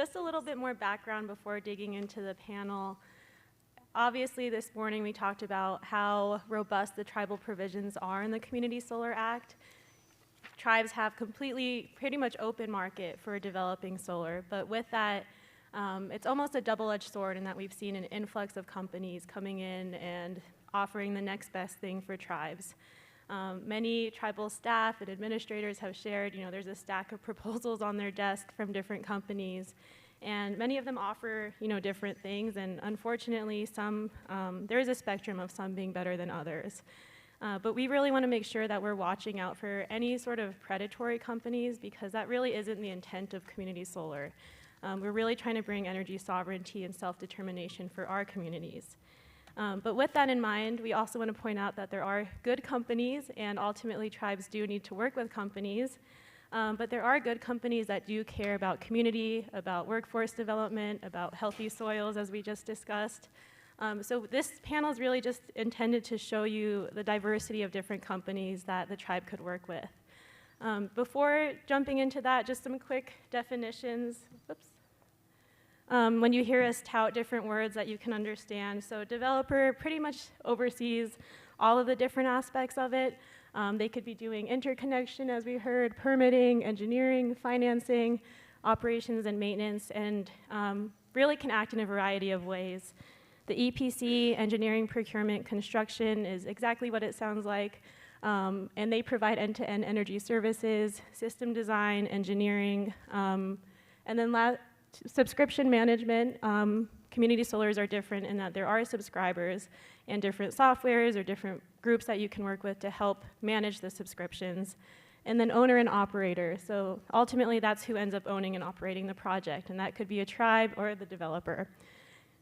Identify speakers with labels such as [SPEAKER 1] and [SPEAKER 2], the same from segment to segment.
[SPEAKER 1] just a little bit more background before digging into the panel. Obviously, this morning we talked about how robust the tribal provisions are in the Community Solar Act. Tribes have pretty much open market for developing solar, but with that, it's almost a double-edged sword in that we've seen an influx of companies coming in and offering the next best thing for tribes. Many tribal staff and administrators have shared, there's a stack of proposals on their desk from different companies, and many of them offer, different things, and unfortunately, there is a spectrum of some being better than others. But we really want to make sure that we're watching out for any sort of predatory companies, because that really isn't the intent of community solar. We're really trying to bring energy sovereignty and self-determination for our communities. But with that in mind, we also want to point out that there are good companies, and ultimately tribes do need to work with companies. But there are good companies that do care about community, about workforce development, about healthy soils, as we just discussed. So this panel is really just intended to show you the diversity of different companies that the tribe could work with. Before jumping into that, just some quick definitions. Oops. When you hear us tout different words that you can understand, so developer pretty much oversees all of the different aspects of it. They could be doing interconnection, as we heard, permitting, engineering, financing, operations, and maintenance, and really can act in a variety of ways. The EPC, engineering, procurement, construction, is exactly what it sounds like. And they provide end-to-end energy services, system design, engineering, and then subscription management. Community solars are different in that there are subscribers and different softwares or different groups that you can work with to help manage the subscriptions. And then owner and operator. So ultimately, that's who ends up owning and operating the project, and that could be a tribe or the developer.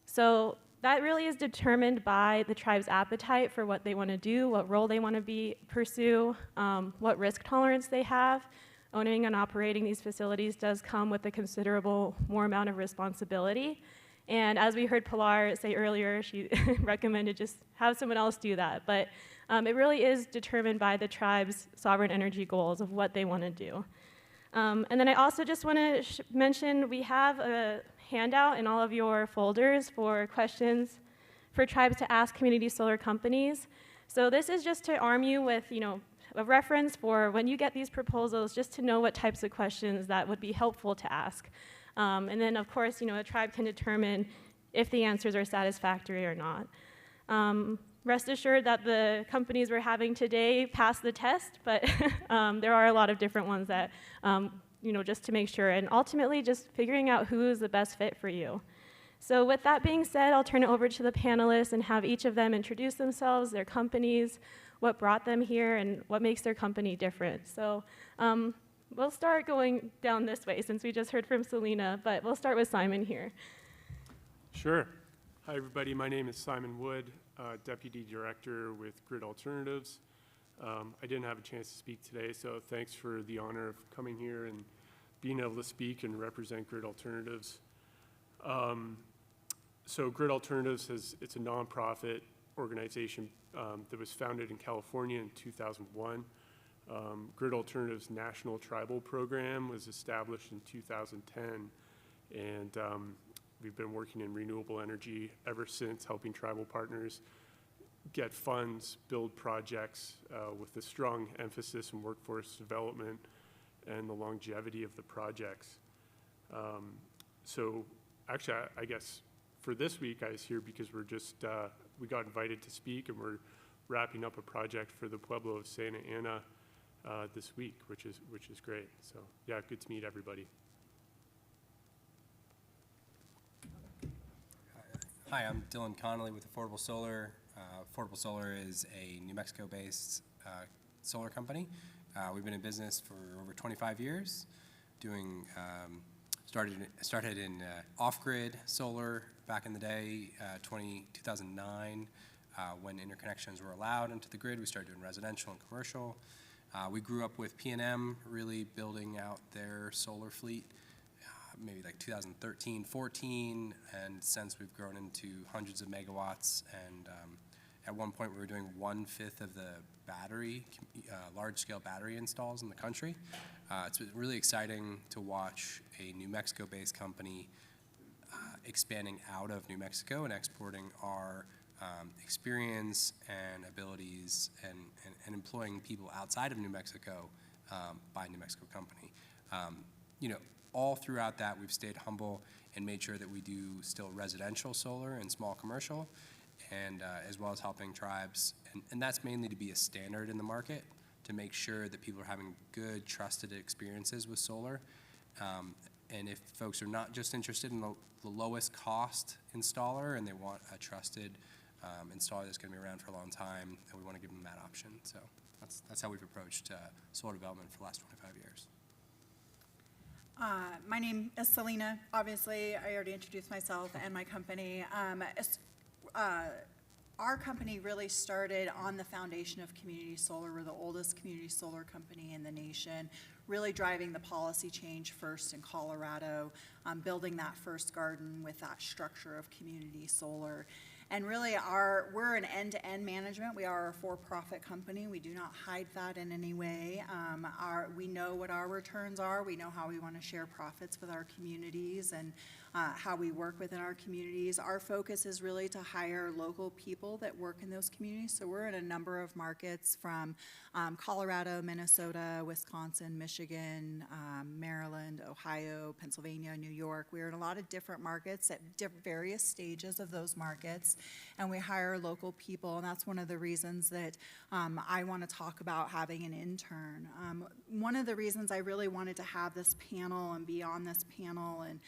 [SPEAKER 1] So that really is determined by the tribe's appetite for what they want to do, what role they want to pursue, what risk tolerance they have. Owning and operating these facilities does come with a considerable more amount of responsibility. And as we heard Pilar say earlier, she recommended just have someone else do that. But it really is determined by the tribe's sovereign energy goals of what they want to do. And then I also just want to mention we have a handout in all of your folders for questions for tribes to ask community solar companies. So this is just to arm you with, a reference for when you get these proposals, just to know what types of questions that would be helpful to ask. And then, of course, a tribe can determine if the answers are satisfactory or not. Rest assured that the companies we're having today pass the test, but there are a lot of different ones that, just to make sure, and ultimately just figuring out who is the best fit for you. So with that being said, I'll turn it over to the panelists and have each of them introduce themselves, their companies, what brought them here, and what makes their company different. So we'll start going down this way since we just heard from Selena, but we'll start with Simon here.
[SPEAKER 2] Sure. Hi, everybody. My name is Simon Wood, Deputy Director with Grid Alternatives. I didn't have a chance to speak today, so thanks for the honor of coming here and being able to speak and represent Grid Alternatives. So Grid Alternatives it's a nonprofit organization that was founded in California in 2001. Grid Alternatives National Tribal Program was established in 2010, and we've been working in renewable energy ever since, helping tribal partners get funds, build projects with a strong emphasis in workforce development and the longevity of the projects. So actually, I guess for this week, I was here because we got invited to speak, and we're wrapping up a project for the Pueblo of Santa Ana this week, which is great. So yeah, good to meet everybody.
[SPEAKER 3] Hi, I'm Dylan Connolly with Affordable Solar. Affordable Solar is a New Mexico-based solar company. We've been in business for over 25 years, started in off-grid solar back in the day, 2009, when interconnections were allowed into the grid. We started doing residential and commercial. We grew up with P&M really building out their solar fleet, maybe like 2013, 14, and since we've grown into hundreds of megawatts At one point, we were doing 1/5 of the battery, large-scale battery installs in the country. It's really exciting to watch a New Mexico-based company expanding out of New Mexico and exporting our experience and abilities and employing people outside of New Mexico by a New Mexico company. All throughout that, we've stayed humble and made sure that we do still residential solar and small commercial, and as well as helping tribes. And that's mainly to be a standard in the market, to make sure that people are having good, trusted experiences with solar. And if folks are not just interested in the lowest cost installer and they want a trusted installer that's going to be around for a long time, then we want to give them that option. So that's how we've approached solar development for the last 25 years.
[SPEAKER 4] My name is Selena. Obviously, I already introduced myself and my company. Our company really started on the foundation of community solar. We're the oldest community solar company in the nation, really driving the policy change first in Colorado, building that first garden with that structure of community solar. And really, we're an end-to-end management. We are a for-profit company. We do not hide that in any way. We know what our returns are. We know how we want to share profits with our communities and how we work within our communities. Our focus is really to hire local people that work in those communities. So we're in a number of markets from Colorado, Minnesota, Wisconsin, Michigan, Maryland, Ohio, Pennsylvania, New York. We're in a lot of different markets at various stages of those markets, and we hire local people, and that's one of the reasons that I want to talk about having an intern. One of the reasons I really wanted to have this panel and be on this panel, and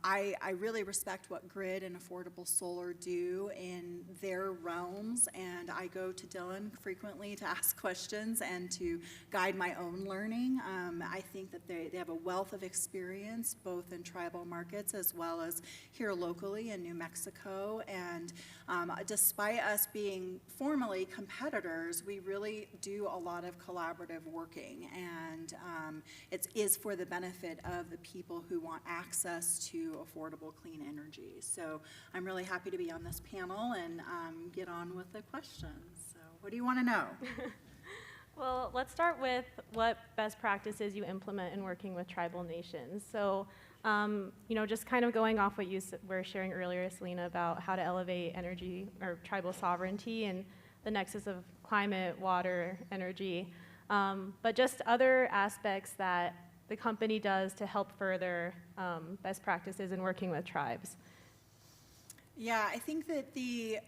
[SPEAKER 4] I really respect what grid and affordable solar do in their realms, and I go to Dylan frequently to ask questions and to guide my own learning. I think that they have a wealth of experience both in tribal markets as well as here locally in New Mexico, and despite us being formally competitors, we really do a lot of collaborative working, and it is for the benefit of the people who want access to affordable clean energy. So I'm really happy to be on this panel and get on with the questions. So what do you want to know?
[SPEAKER 1] Well, let's start with what best practices you implement in working with tribal nations. So, just kind of going off what you were sharing earlier, Selena, about how to elevate energy or tribal sovereignty and the nexus of climate, water, energy, but just other aspects that the company does to help further best practices in working with tribes.
[SPEAKER 4] Yeah, I think that the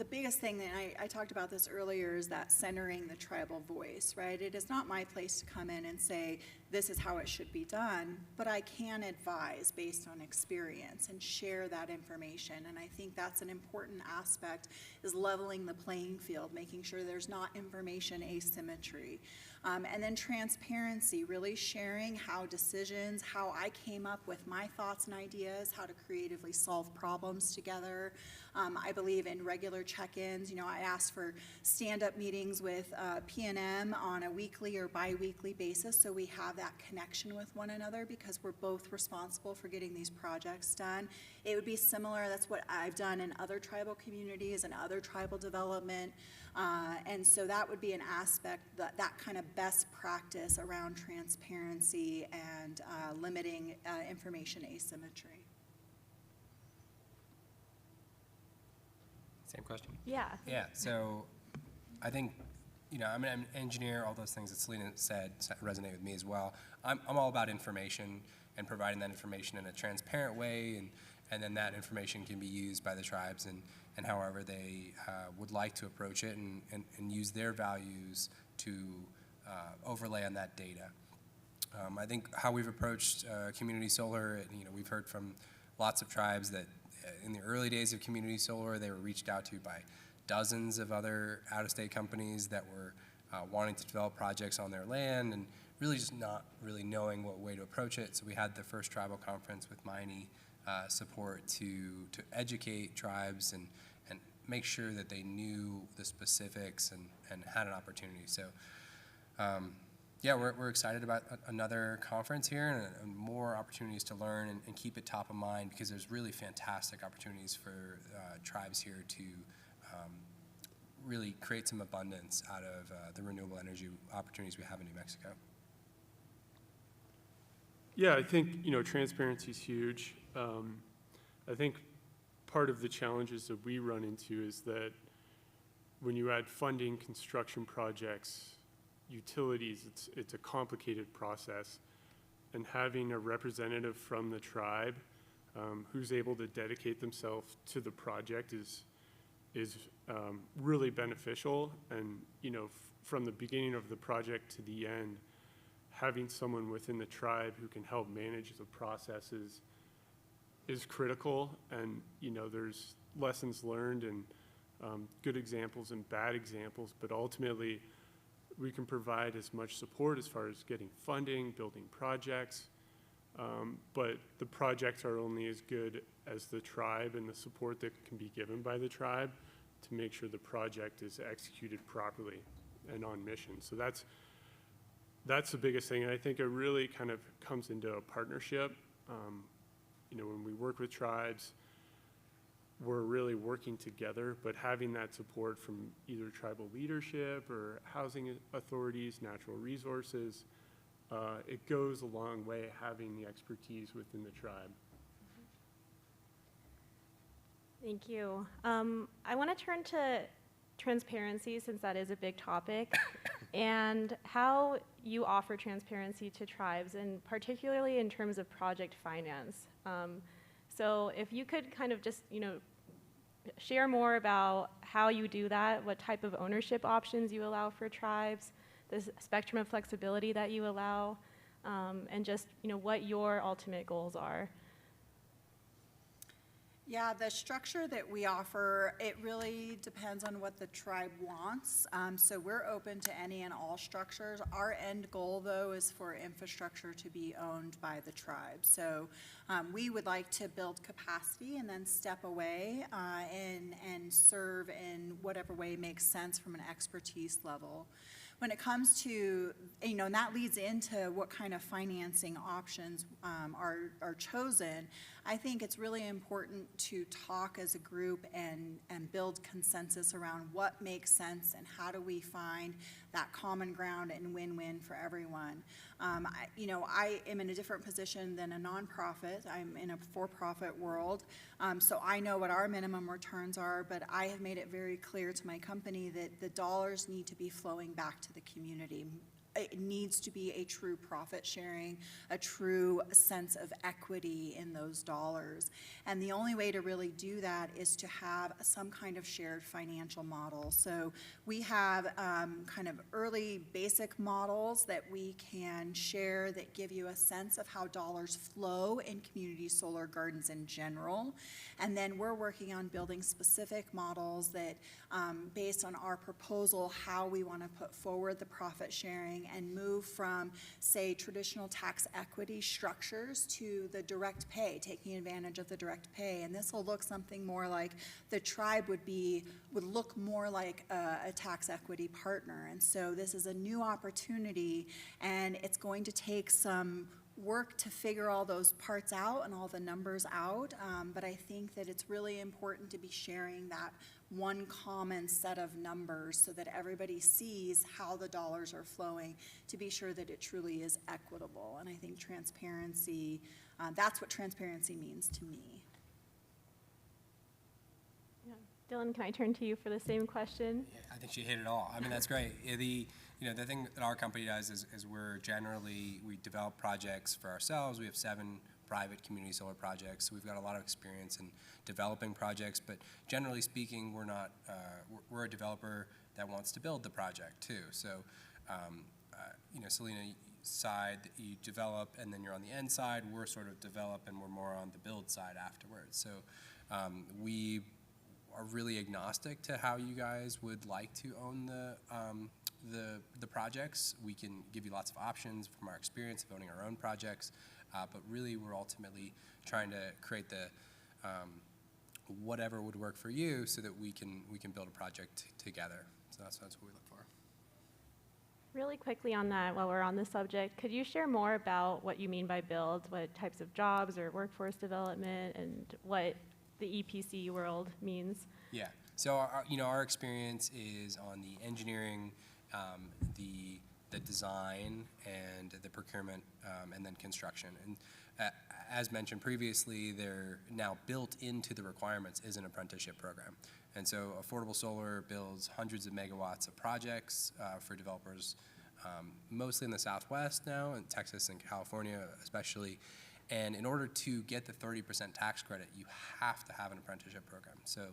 [SPEAKER 4] biggest thing that I talked about this earlier is that centering the tribal voice, right? It is not my place to come in and say, this is how it should be done, but I can advise based on experience and share that information. And I think that's an important aspect, is leveling the playing field, making sure there's not information asymmetry. And then transparency, really sharing how I came up with my thoughts and ideas, how to creatively solve problems together. I believe in regular check-ins. I ask for stand-up meetings with P&M on a weekly or bi-weekly basis, so we have that connection with one another because we're both responsible for getting these projects done. It would be similar, that's what I've done in other tribal communities and other tribal development. And so that would be an aspect, that kind of best practice around transparency and limiting information asymmetry.
[SPEAKER 3] Same question?
[SPEAKER 1] Yeah.
[SPEAKER 3] Yeah, so I think, I'm an engineer, all those things that Selena said resonate with me as well. I'm all about information and providing that information in a transparent way, and then that information can be used by the tribes and however they would like to approach it and use their values to overlay on that data. I think how we've approached community solar, we've heard from lots of tribes that in the early days of community solar, they were reached out to by dozens of other out-of-state companies that were wanting to develop projects on their land and really just not really knowing what way to approach it. So we had the first tribal conference with Miney support to educate tribes and make sure that they knew the specifics and had an opportunity. So yeah, we're excited about another conference here and more opportunities to learn and keep it top of mind because there's really fantastic opportunities for tribes here to really create some abundance out of the renewable energy opportunities we have in New Mexico.
[SPEAKER 2] Yeah, I think, transparency is huge. I think part of the challenges that we run into is that when you add funding, construction projects, utilities, it's a complicated process. And having a representative from the tribe who's able to dedicate themselves to the project is really beneficial. And, from the beginning of the project to the end, having someone within the tribe who can help manage the processes is critical. And, there's lessons learned and good examples and bad examples, but ultimately we can provide as much support as far as getting funding, building projects, but the projects are only as good as the tribe and the support that can be given by the tribe to make sure the project is executed properly and on mission. So that's the biggest thing, and I think it really kind of comes into a partnership. When we work with tribes, we're really working together, but having that support from either tribal leadership or housing authorities, natural resources, it goes a long way having the expertise within the tribe.
[SPEAKER 1] Thank you. I want to turn to transparency, since that is a big topic, and how you offer transparency to tribes, and particularly in terms of project finance. So if you could kind of just, share more about how you do that, what type of ownership options you allow for tribes, the spectrum of flexibility that you allow, and just, what your ultimate goals are.
[SPEAKER 4] Yeah, the structure that we offer, it really depends on what the tribe wants. So we're open to any and all structures. Our end goal, though, is for infrastructure to be owned by the tribe. So we would like to build capacity and then step away and serve in whatever way makes sense from an expertise level. When it comes to, and that leads into what kind of financing options are chosen, I think it's really important to talk as a group and build consensus around what makes sense and how do we find that common ground and win-win for everyone. I am in a different position than a nonprofit. I'm in a for-profit world, so I know what our minimum returns are, but I have made it very clear to my company that the dollars need to be flowing back to the community. It needs to be a true profit sharing, a true sense of equity in those dollars. And the only way to really do that is to have some kind of shared financial model. So we have kind of early basic models that we can share that give you a sense of how dollars flow in community solar gardens in general. And then we're working on building specific models that, based on our proposal, how we want to put forward the profit sharing and move from, say, traditional tax equity structures to the direct pay, taking advantage of the direct pay. And this will look something more like the tribe would look more like a tax equity partner. And so this is a new opportunity, and it's going to take some work to figure all those parts out and all the numbers out, but I think that it's really important to be sharing that one common set of numbers so that everybody sees how the dollars are flowing, to be sure that it truly is equitable. And I think transparency, that's what transparency means to me.
[SPEAKER 1] Yeah. Dylan, can I turn to you for the same question?
[SPEAKER 3] Yeah, I think she hit it all. I mean, that's great. The thing that our company does is we develop projects for ourselves. We have 7 private community solar projects, so we've got a lot of experience in developing projects, but generally speaking, we're a developer that wants to build the project too. So, Selena side, you develop, and then you're on the end side. We're sort of develop, and we're more on the build side afterwards. So we are really agnostic to how you guys would like to own the projects. We can give you lots of options from our experience of owning our own projects, but really we're ultimately trying to create the whatever would work for you so that we can build a project together. So that's what we look for.
[SPEAKER 1] Really quickly on that, while we're on the subject, could you share more about what you mean by build, what types of jobs or workforce development, and what the EPC world means?
[SPEAKER 3] Yeah. So our experience is on the engineering, the design, and the procurement, and then construction. And as mentioned previously, they're now built into the requirements is an apprenticeship program. And so Affordable Solar builds hundreds of megawatts of projects for developers, mostly in the Southwest now, in Texas and California especially. And in order to get the 30% tax credit, you have to have an apprenticeship program. So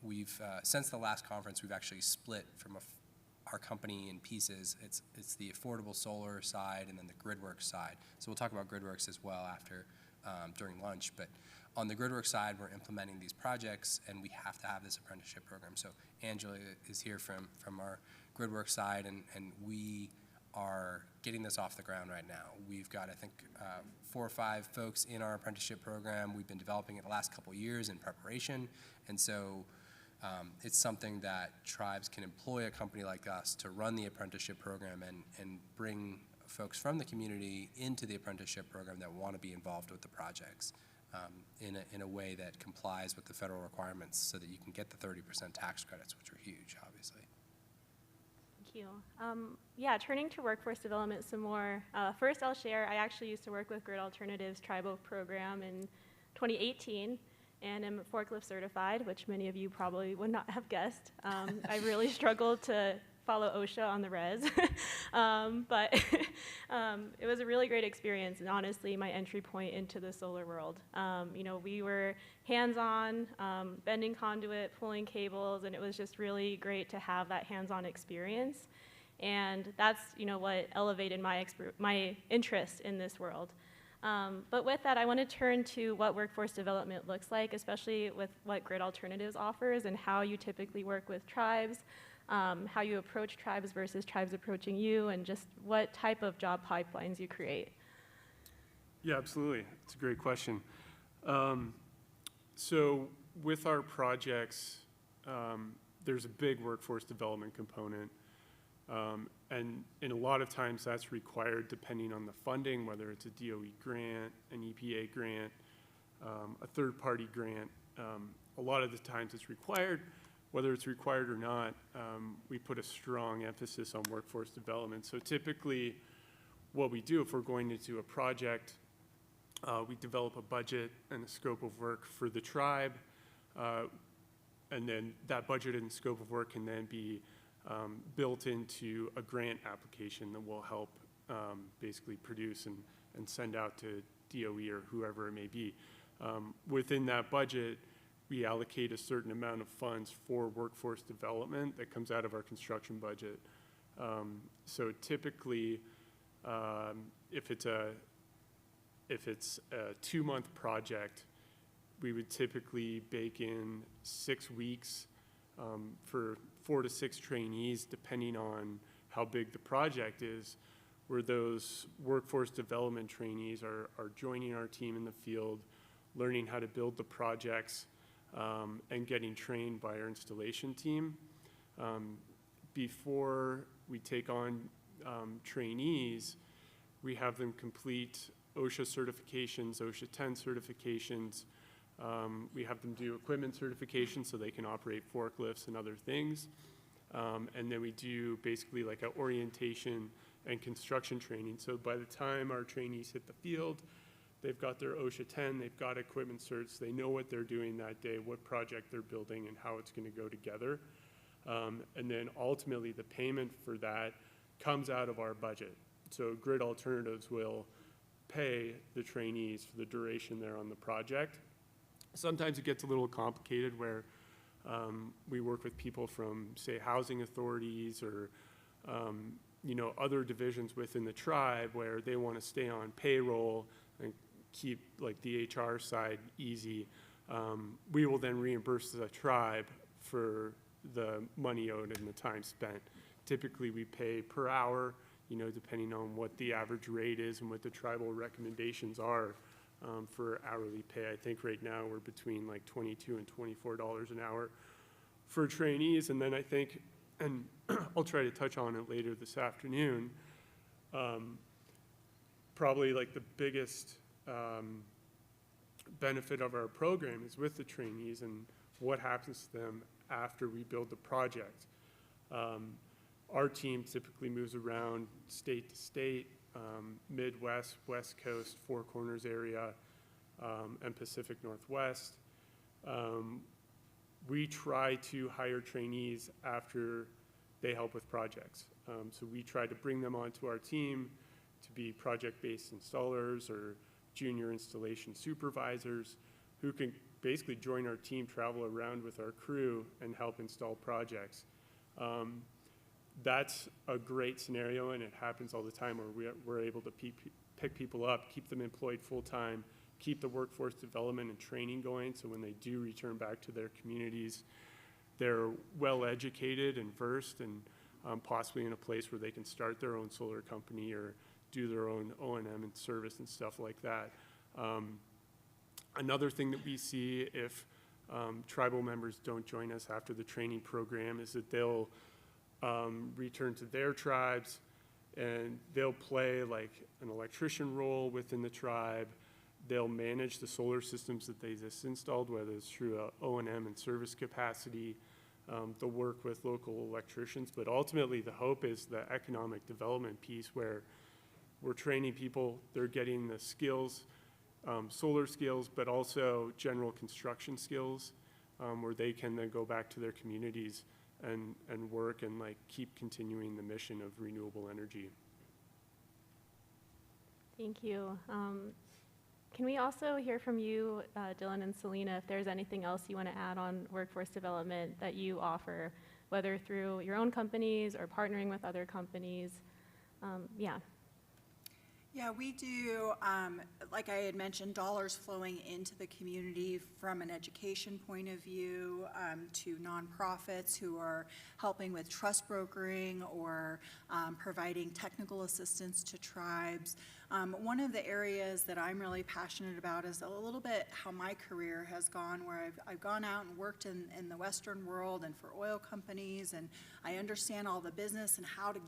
[SPEAKER 3] we've since the last conference, we've actually split from our company in pieces. It's the Affordable Solar side and then the GridWorks side. So we'll talk about GridWorks as well after during lunch. But on the GridWorks side, we're implementing these projects, and we have to have this apprenticeship program. So Angela is here from our GridWorks side, and we are getting this off the ground right now. We've got, I think, 4 or 5 folks in our apprenticeship program. We've been developing it the last couple of years in preparation, and so it's something that tribes can employ a company like us to run the apprenticeship program and bring folks from the community into the apprenticeship program that want to be involved with the projects in a way that complies with the federal requirements so that you can get the 30% tax credits, which are huge, obviously.
[SPEAKER 1] Thank you. Yeah, turning to workforce development some more. First, I'll share, I actually used to work with Grid Alternatives Tribal Program in 2018, and am forklift certified, which many of you probably would not have guessed. I really struggled to follow OSHA on the res, but it was a really great experience, and honestly, my entry point into the solar world. We were hands-on, bending conduit, pulling cables, and it was just really great to have that hands-on experience. And that's what elevated my interest in this world. But with that, I want to turn to what workforce development looks like, especially with what Grid Alternatives offers and how you typically work with tribes, how you approach tribes versus tribes approaching you, and just what type of job pipelines you create.
[SPEAKER 2] Yeah, absolutely. It's a great question. So with our projects, there's a big workforce development component. And a lot of times that's required depending on the funding, whether it's a DOE grant, an EPA grant, a third-party grant. A lot of the times it's required. Whether it's required or not, we put a strong emphasis on workforce development. So typically what we do if we're going into a project, we develop a budget and a scope of work for the tribe, and then that budget and scope of work can then be built into a grant application that will help basically produce and send out to DOE or whoever it may be. Within that budget, we allocate a certain amount of funds for workforce development that comes out of our construction budget. So typically, if it's a 2-month project, we would typically bake in 6 weeks for 4 to 6 trainees, depending on how big the project is, where those workforce development trainees are joining our team in the field, learning how to build the projects, and getting trained by our installation team. Before we take on trainees, we have them complete OSHA certifications, OSHA 10 certifications. We have them do equipment certifications so they can operate forklifts and other things. And then we do basically like an orientation and construction training. So by the time our trainees hit the field, they've got their OSHA 10, they've got equipment certs, they know what they're doing that day, what project they're building, and how it's going to go together. And then ultimately the payment for that comes out of our budget. So Grid Alternatives will pay the trainees for the duration they're on the project. Sometimes it gets a little complicated where we work with people from, say, housing authorities or other divisions within the tribe where they want to stay on payroll and keep like the HR side easy. We will then reimburse the tribe for the money owed and the time spent. Typically we pay per hour, depending on what the average rate is and what the tribal recommendations are for hourly pay. I think right now we're between like $22 and $24 an hour for trainees. And then I think, and I'll try to touch on it later this afternoon, probably like the biggest benefit of our program is with the trainees. And what happens to them after we build the project. Our team typically moves around state to state, Midwest, West Coast, Four Corners area, and Pacific Northwest. We try to hire trainees after they help with projects. So we try to bring them onto our team to be project-based installers or junior installation supervisors who can basically join our team, travel around with our crew, and help install projects. That's a great scenario, and it happens all the time where we're able to pick people up, keep them employed full-time, keep the workforce development and training going, so when they do return back to their communities, they're well-educated and versed and possibly in a place where they can start their own solar company or do their own O&M and service and stuff like that. Another thing that we see if tribal members don't join us after the training program is that they'll return to their tribes and they'll play like an electrician role within the tribe. They'll manage the solar systems that they just installed, whether it's through a O&M and service capacity. They'll work with local electricians, but ultimately the hope is the economic development piece where we're training people, they're getting the skills, solar skills, but also general construction skills, where they can then go back to their communities and work and like keep continuing the mission of renewable energy.
[SPEAKER 1] Thank you. Can we also hear from you, Dylan and Selena, if there's anything else you want to add on workforce development that you offer, whether through your own companies or partnering with other companies? Yeah.
[SPEAKER 4] Yeah, we do, like I had mentioned, dollars flowing into the community from an education point of view, to nonprofits who are helping with trust brokering or providing technical assistance to tribes. One of the areas that I'm really passionate about is a little bit how my career has gone, where I've gone out and worked in the Western world and for oil companies, and I understand all the business and how to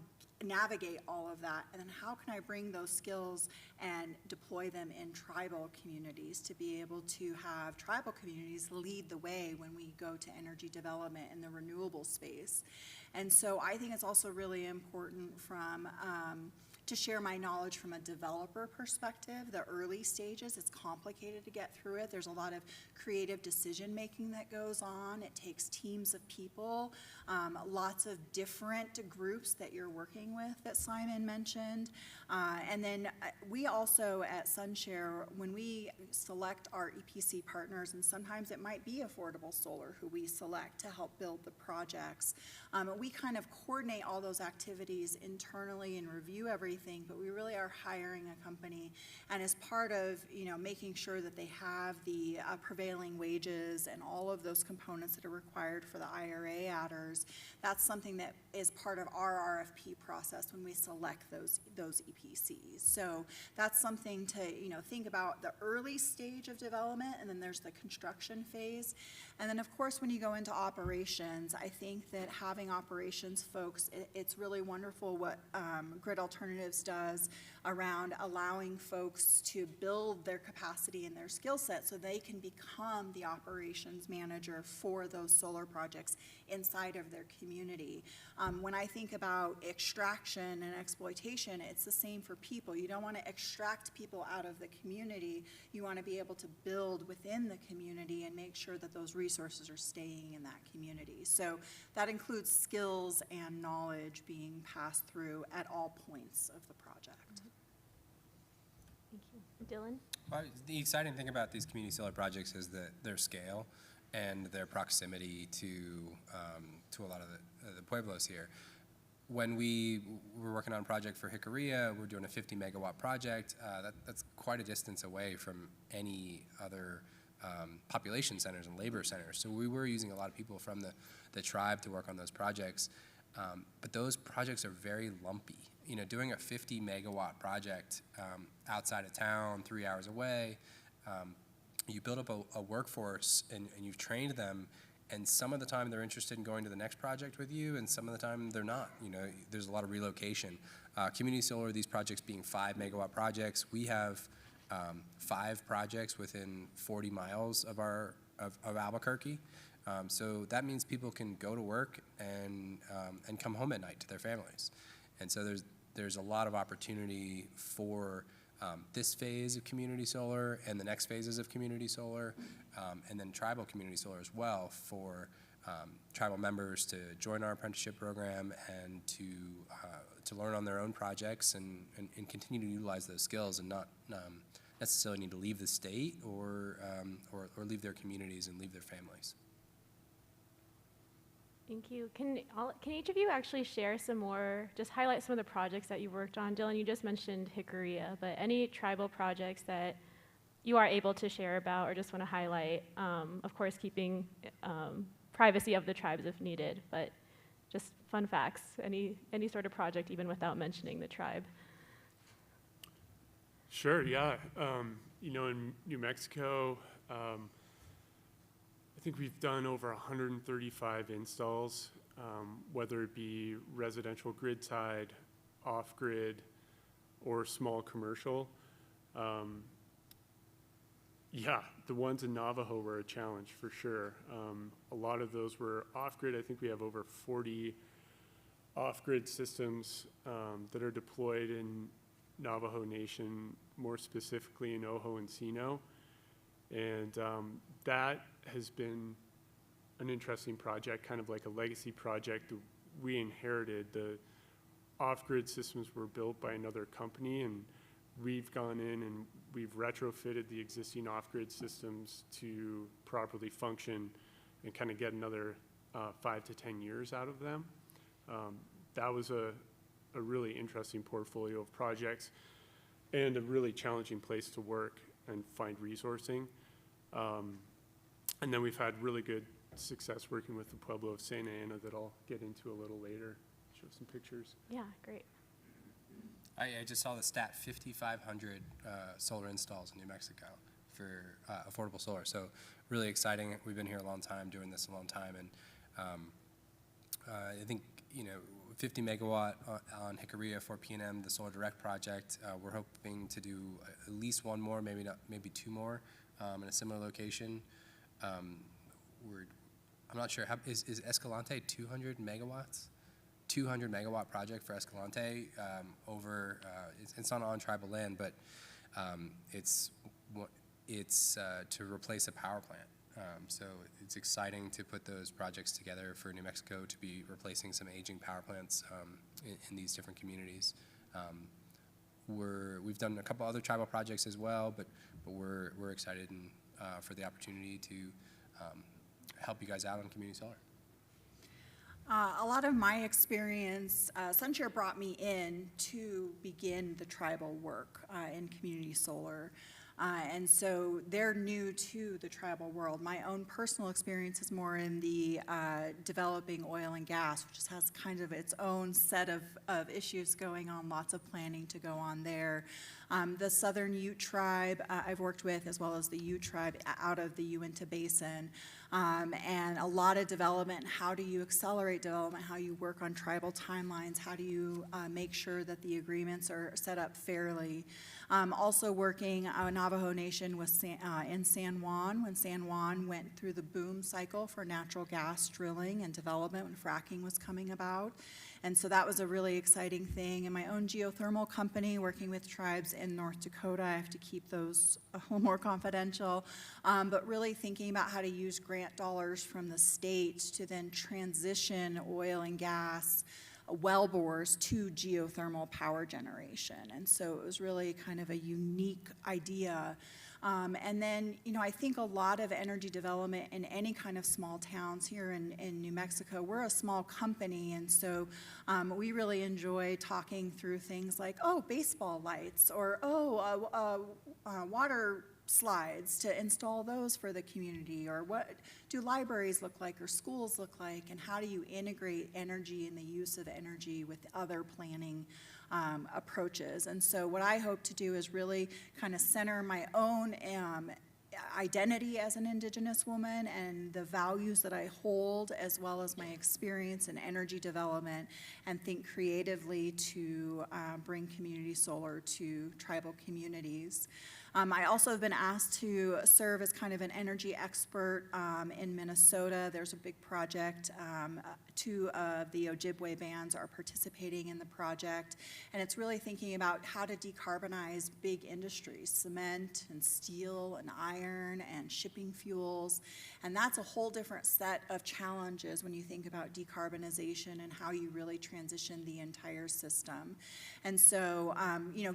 [SPEAKER 4] navigate all of that, and then how can I bring those skills and deploy them in tribal communities to be able to have tribal communities lead the way when we go to energy development in the renewable space. And so I think it's also really important to share my knowledge from a developer perspective. The early stages, it's complicated to get through it. There's a lot of creative decision making that goes on. It takes teams of people, lots of different groups that you're working with that Simon mentioned. And then we also at Sunshare, when we select our EPC partners, and sometimes it might be Affordable Solar who we select to help build the projects, we kind of coordinate all those activities internally and review everything, but we really are hiring a company, and as part of making sure that they have the prevailing wages and all of those components that are required for the IRA adders, that's something that is part of our RFP process when we select those EPCs. So that's something to think about, the early stage of development, and then there's the construction phase. And then of course when you go into operations, I think that having operations folks, it's really wonderful what Grid Alternatives does around allowing folks to build their capacity and their skill set so they can become the operations manager for those solar projects inside of their community. When I think about extraction and exploitation, it's the same for people. You don't want to extract people out of the community. You want to be able to build within the community and make sure that those resources are staying in that community. So that includes skills and knowledge being passed through at all points of the project.
[SPEAKER 1] Thank you. Dylan?
[SPEAKER 3] Well, the exciting thing about these community solar projects is their scale and their proximity to a lot of the pueblos here. When we were working on a project for Jicarilla, we're doing a 50 megawatt project. That's quite a distance away from any other population centers and labor centers. So we were using a lot of people from the tribe to work on those projects. But those projects are very lumpy. Doing a 50 megawatt project outside of town, 3 hours away, you build up a workforce and you've trained them, and some of the time they're interested in going to the next project with you, and some of the time they're not. There's a lot of relocation. Community solar, these projects being 5 megawatt projects, we have 5 projects within 40 miles of Albuquerque. So that means people can go to work and come home at night to their families. And so there's a lot of opportunity for this phase of community solar and the next phases of community solar, and then tribal community solar as well, for tribal members to join our apprenticeship program and to learn on their own projects and continue to utilize those skills and not necessarily need to leave the state or leave their communities and leave their families.
[SPEAKER 1] Thank you. Can each of you actually share some more, just highlight some of the projects that you worked on? Dylan, you just mentioned Hickoria, but any tribal projects that you are able to share about or just want to highlight, of course keeping privacy of the tribes if needed, but just fun facts, any sort of project even without mentioning the tribe.
[SPEAKER 2] Sure, yeah. In New Mexico, I think we've done over 135 installs, whether it be residential grid side, off-grid, or small commercial. Yeah, the ones in Navajo were a challenge for sure. A lot of those were off-grid. I think we have over 40 off-grid systems that are deployed in Navajo Nation, more specifically in Ojo and Sino. And that has been an interesting project, kind of like a legacy project. We inherited the off-grid systems were built by another company, and we've gone in and we've retrofitted the existing off-grid systems to properly function and kind of get another 5 to 10 years out of them. That was a really interesting portfolio of projects and a really challenging place to work and find resourcing. And then we've had really good success working with the Pueblo of Santa Ana that I'll get into a little later, show some pictures.
[SPEAKER 1] Yeah, great.
[SPEAKER 3] I just saw the stat, 5,500 solar installs in New Mexico for affordable solar. So really exciting. We've been here a long time, doing this a long time. And I think, 50 megawatt on Hickoria for PNM, the Solar Direct project. We're hoping to do at least one more, maybe two more in a similar location. I'm not sure, is Escalante 200 megawatts? 200 megawatt project for Escalante it's not on tribal land, but it's to replace a power plant. So it's exciting to put those projects together for New Mexico to be replacing some aging power plants in these different communities. We've done a couple other tribal projects as well, but we're excited for the opportunity to help you guys out on community solar.
[SPEAKER 4] A lot of my experience, Sunshare brought me in to begin the tribal work in community solar. And so they're new to the tribal world. My own personal experience is more in the developing oil and gas, which has kind of its own set of issues going on, lots of planning to go on there. The Southern Ute tribe I've worked with, as well as the Ute tribe out of the Uinta Basin. And a lot of development. How do you accelerate development? How you work on tribal timelines? How do you make sure that the agreements are set up fairly? Also working Navajo Nation was in San Juan when San Juan went through the boom cycle for natural gas drilling and development when fracking was coming about. And so that was a really exciting thing. And my own geothermal company, working with tribes in North Dakota, I have to keep those a little more confidential, but really thinking about how to use grant dollars from the state to then transition oil and gas wellbores to geothermal power generation. And so it was really kind of a unique idea. And then, I think a lot of energy development in any kind of small towns here in New Mexico, we're a small company, and so we really enjoy talking through things like, baseball lights, or, water slides to install those for the community, or what do libraries look like or schools look like, and how do you integrate energy and the use of energy with other planning approaches. And so what I hope to do is really kind of center my own identity as an Indigenous woman and the values that I hold, as well as my experience in energy development, and think creatively to bring community solar to tribal communities. I also have been asked to serve as kind of an energy expert in Minnesota. There's a big project. Two of the Ojibwe bands are participating in the project, and it's really thinking about how to decarbonize big industries, cement and steel and iron and shipping fuels, and that's a whole different set of challenges when you think about decarbonization and how you really transition the entire system. And so,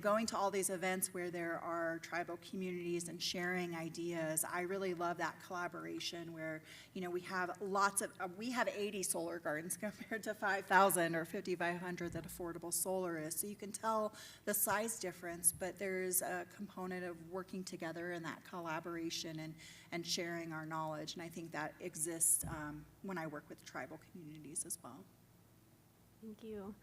[SPEAKER 4] going to all these events where there are tribal communities and sharing ideas, I really love that collaboration where, we have 80 solar gardens compared to 5,000 or 5,500 that affordable solar is. So you can tell the size difference, but there's a component of working together in that collaboration and sharing our knowledge. And I think that exists when I work with tribal communities as well.
[SPEAKER 1] Thank you.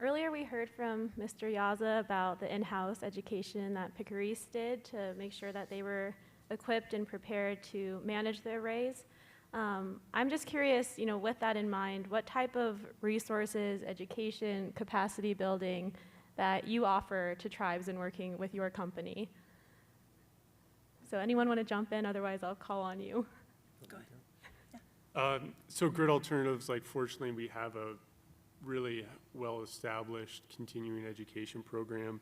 [SPEAKER 1] Earlier we heard from Mr. Yaza about the in-house education that Picarise did to make sure that they were equipped and prepared to manage the arrays. I'm just curious, with that in mind, what type of resources, education, capacity building that you offer to tribes in working with your company? So anyone want to jump in? Otherwise, I'll call on you.
[SPEAKER 4] Go ahead.
[SPEAKER 2] So Grid Alternatives, fortunately, we have a really well-established continuing education program.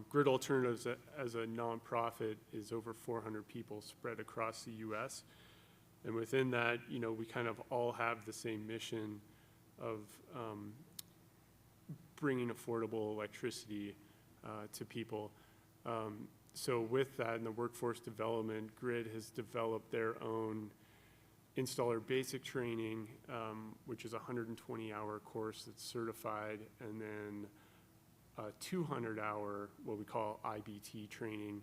[SPEAKER 2] Grid Alternatives as a nonprofit is over 400 people spread across the U.S. And within that, we kind of all have the same mission of bringing affordable electricity to people. So with that and the workforce development, Grid has developed their own installer basic training, which is a 120-hour course that's certified, and then a 200-hour, what we call IBT training.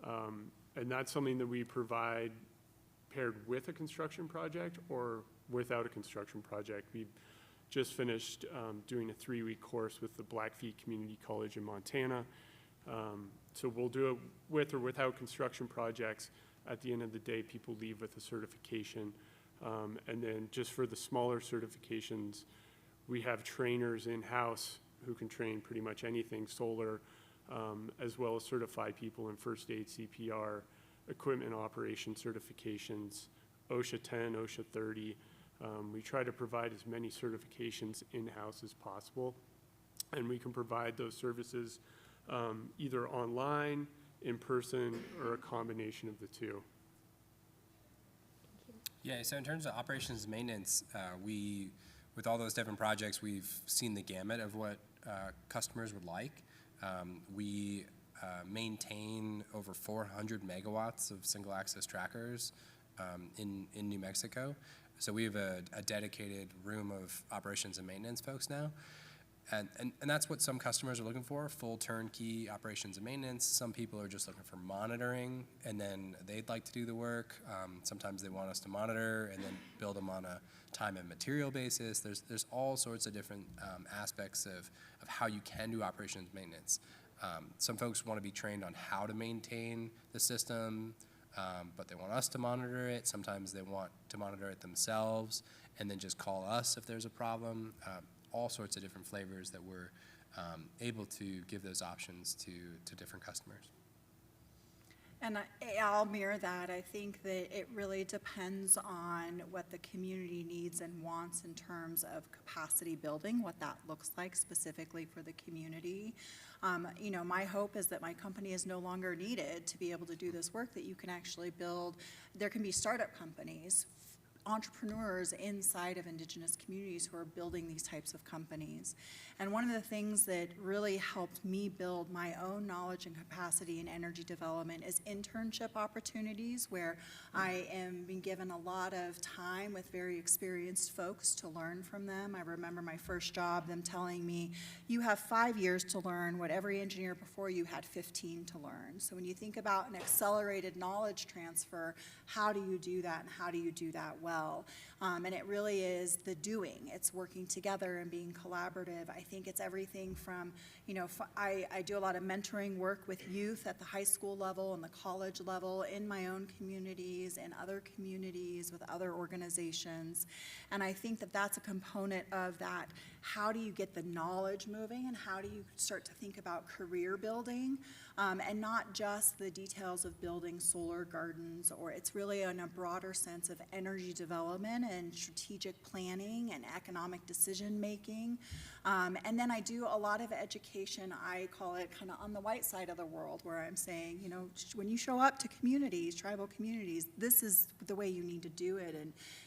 [SPEAKER 2] And that's something that we provide paired with a construction project or without a construction project. We just finished doing a 3-week course with the Blackfeet Community College in Montana. So we'll do it with or without construction projects. At the end of the day, people leave with a certification. And then just for the smaller certifications, we have trainers in-house who can train pretty much anything solar, as well as certify people in first aid, CPR, equipment operation certifications, OSHA 10, OSHA 30. We try to provide as many certifications in-house as possible. And we can provide those services either online, in person, or a combination of the two.
[SPEAKER 3] Yeah, so in terms of operations and maintenance, with all those different projects, we've seen the gamut of what customers would like. We maintain over 400 megawatts of single access trackers in New Mexico. So we have a dedicated room of operations and maintenance folks now. And that's what some customers are looking for, full turnkey operations and maintenance. Some people are just looking for monitoring, and then they'd like to do the work. Sometimes they want us to monitor and then build them on a time and material basis. There's all sorts of different aspects of how you can do operations and maintenance. Some folks want to be trained on how to maintain the system, but they want us to monitor it. Sometimes they want to monitor it themselves and then just call us if there's a problem. All sorts of different flavors that we're able to give those options to different customers.
[SPEAKER 4] And I'll mirror that. I think that it really depends on what the community needs and wants in terms of capacity building, what that looks like specifically for the community. My hope is that my company is no longer needed to be able to do this work, that you can actually build. There can be startup companies, entrepreneurs inside of indigenous communities who are building these types of companies. And one of the things that really helped me build my own knowledge and capacity in energy development is internship opportunities, where I am being given a lot of time with very experienced folks to learn from them. I remember my first job, them telling me, you have 5 years to learn what every engineer before you had 15 to learn. So when you think about an accelerated knowledge transfer, how do you do that, and how do you do that well? And it really is the doing. It's working together and being collaborative. I think it's everything from, I do a lot of mentoring work with youth at the high school level and the college level, in my own communities and other communities with other organizations. And I think that that's a component of that. How do you get the knowledge moving, and how do you start to think about career building? and not just the details of building solar gardens, or it's really in a broader sense of energy development and strategic planning and economic decision-making. And then I do a lot of education, I call it kind of on the white side of the world, where I'm saying, you know, when you show up to communities, tribal communities, this is the way you need to do it,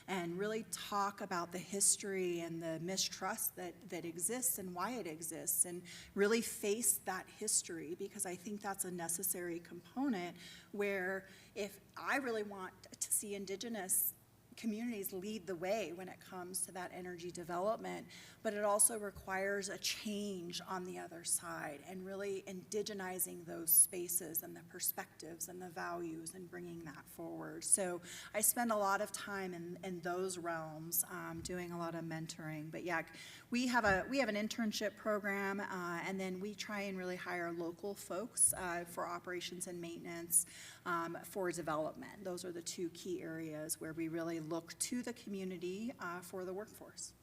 [SPEAKER 4] and really talk about the history and the mistrust that exists and why it exists, and really face that history, because I think that's a necessary component where if I really want to see Indigenous communities lead the way when it comes to that energy development, but it also requires a change on the other side and really indigenizing those spaces and the perspectives and the values and bringing that forward. So I spend a lot of time in those realms, doing a lot of mentoring. But yeah, we have an internship program, and then we try and really hire local folks for operations and maintenance, for development. Those are the two key areas where we really look to the community for the workforce.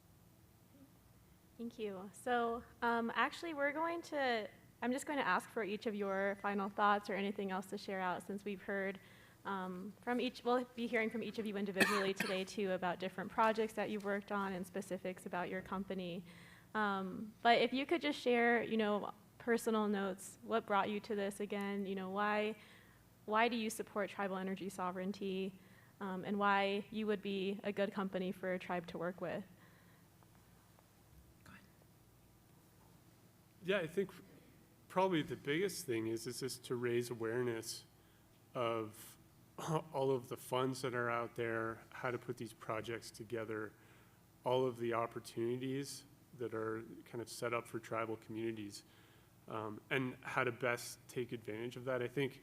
[SPEAKER 1] Thank you. So actually, I'm just going to ask for each of your final thoughts or anything else to share out, since we've heard we'll be hearing from each of you individually today too about different projects that you've worked on and specifics about your company. But if you could just share, you know, personal notes, what brought you to this again, you know, why do you support tribal energy sovereignty, and why you would be a good company for a tribe to work with?
[SPEAKER 2] Yeah, I think probably the biggest thing is just to raise awareness of all of the funds that are out there, how to put these projects together, all of the opportunities that are kind of set up for tribal communities, and how to best take advantage of that. I think,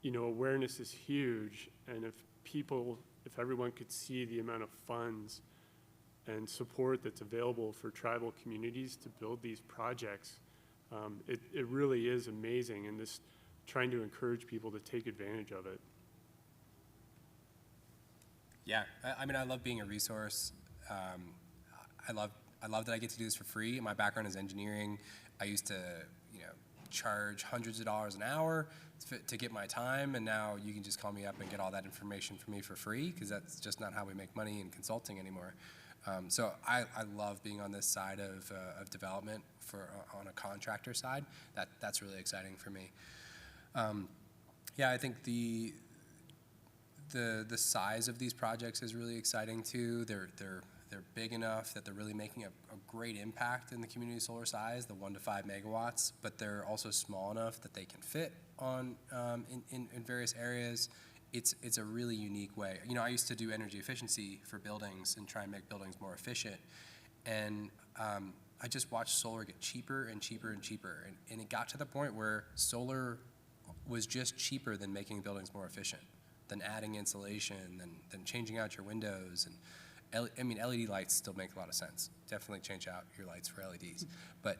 [SPEAKER 2] you know, awareness is huge, and if everyone could see the amount of funds and support that's available for tribal communities to build these projects, it really is amazing, and this trying to encourage people to take advantage of it.
[SPEAKER 3] Yeah, I mean, I love being a resource. I love that I get to do this for free. My background is engineering. I used to, you know, charge hundreds of dollars an hour to get my time, and now you can just call me up and get all that information from me for free, because that's just not how we make money in consulting anymore. So I love being on this side of development on a contractor side. That's really exciting for me. Yeah, I think the size of these projects is really exciting too. They're big enough that they're really making a great impact in the community solar size, the 1 to 5 megawatts, but they're also small enough that they can fit on in various areas. It's a really unique way. You know, I used to do energy efficiency for buildings and try and make buildings more efficient, and I just watched solar get cheaper and cheaper and cheaper, and it got to the point where solar was just cheaper than making buildings more efficient, than adding insulation, than changing out your windows. And I mean, LED lights still make a lot of sense. Definitely change out your lights for LEDs. But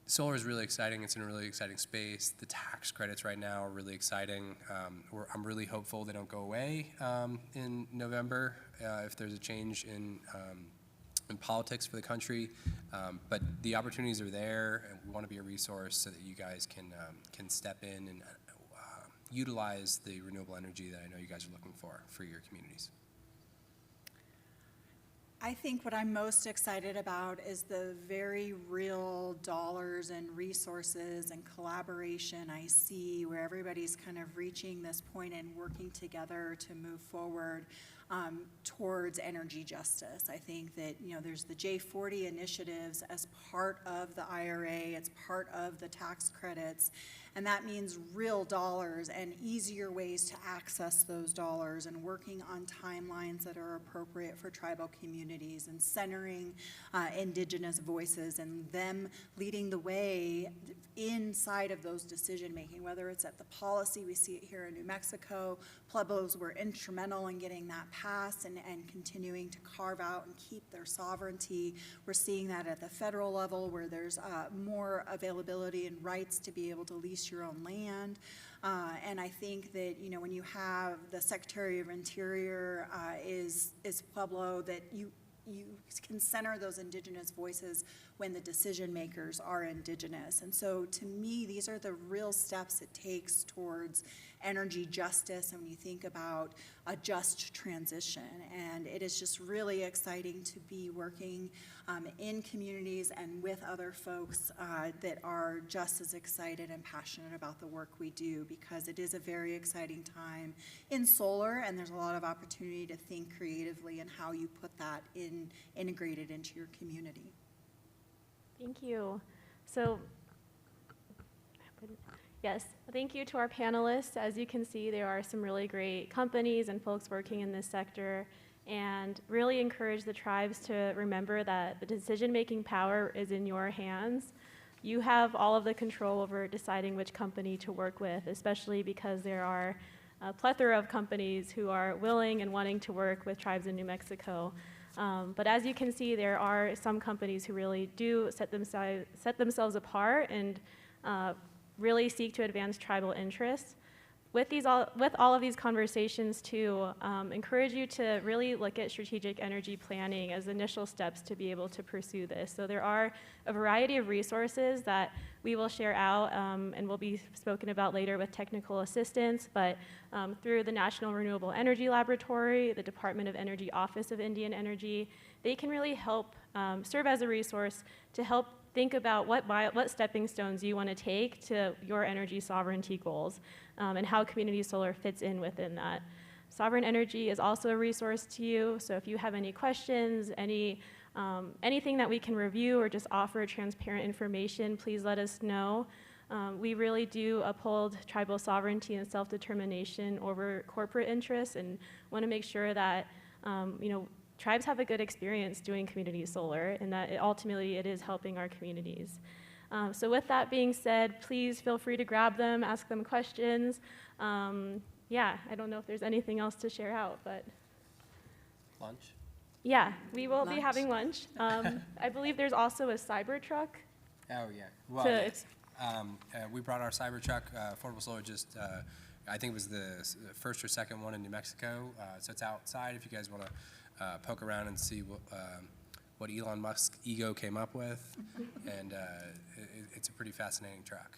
[SPEAKER 3] solar is really exciting. It's in a really exciting space. The tax credits right now are really exciting. I'm really hopeful they don't go away in November if there's a change in politics for the country. But the opportunities are there, and we want to be a resource so that you guys can step in and utilize the renewable energy that I know you guys are looking for your communities.
[SPEAKER 4] I think what I'm most excited about is the very real dollars and resources and collaboration I see where everybody's kind of reaching this point and working together to move forward towards energy justice. I think that, you know, there's the J40 initiatives as part of the IRA, it's part of the tax credits, and that means real dollars and easier ways to access those dollars, and working on timelines that are appropriate for tribal communities, and centering Indigenous voices and them leading the way inside of those decision making, whether it's at the policy. We see it here in New Mexico. Pueblos were instrumental in getting that passed and continuing to carve out and keep their sovereignty. We're seeing that at the federal level, where there's more availability and rights to be able to lease your own land. And I think that, you know, when you have the Secretary of Interior is Pueblo, that you can center those indigenous voices when the decision makers are indigenous. And so to me, these are the real steps it takes towards energy justice and when you think about a just transition. And it is just really exciting to be working in communities and with other folks that are just as excited and passionate about the work we do, because it is a very exciting time in solar, and there's a lot of opportunity to think creatively in how you put that integrated into your community.
[SPEAKER 1] Thank you. So, yes, thank you to our panelists. As you can see, there are some really great companies and folks working in this sector, and really encourage the tribes to remember that the decision-making power is in your hands. You have all of the control over deciding which company to work with, especially because there are a plethora of companies who are willing and wanting to work with tribes in New Mexico. But as you can see, there are some companies who really do set themselves apart and really seek to advance tribal interests. With all of these conversations too, encourage you to really look at strategic energy planning as initial steps to be able to pursue this. So there are a variety of resources that we will share out and will be spoken about later with technical assistance, but through the National Renewable Energy Laboratory, the Department of Energy Office of Indian Energy, they can really help serve as a resource to help think about what stepping stones you want to take to your energy sovereignty goals and how community solar fits in within that. Sovereign Energy is also a resource to you, so if you have any questions, anything that we can review or just offer transparent information, please let us know. We really do uphold tribal sovereignty and self-determination over corporate interests and want to make sure that tribes have a good experience doing community solar and that ultimately it is helping our communities. So with that being said, please feel free to grab them, ask them questions. Yeah, I don't know if there's anything else to share out, but.
[SPEAKER 3] Lunch?
[SPEAKER 1] Yeah, we will be having lunch. I believe there's also a cyber truck.
[SPEAKER 3] Oh, yeah. Well, yes. We brought our Cybertruck. Affordable Solar just, I think it was the first or second one in New Mexico. So it's outside if you guys want to poke around and see what Elon Musk's ego came up with. And it's a pretty fascinating truck.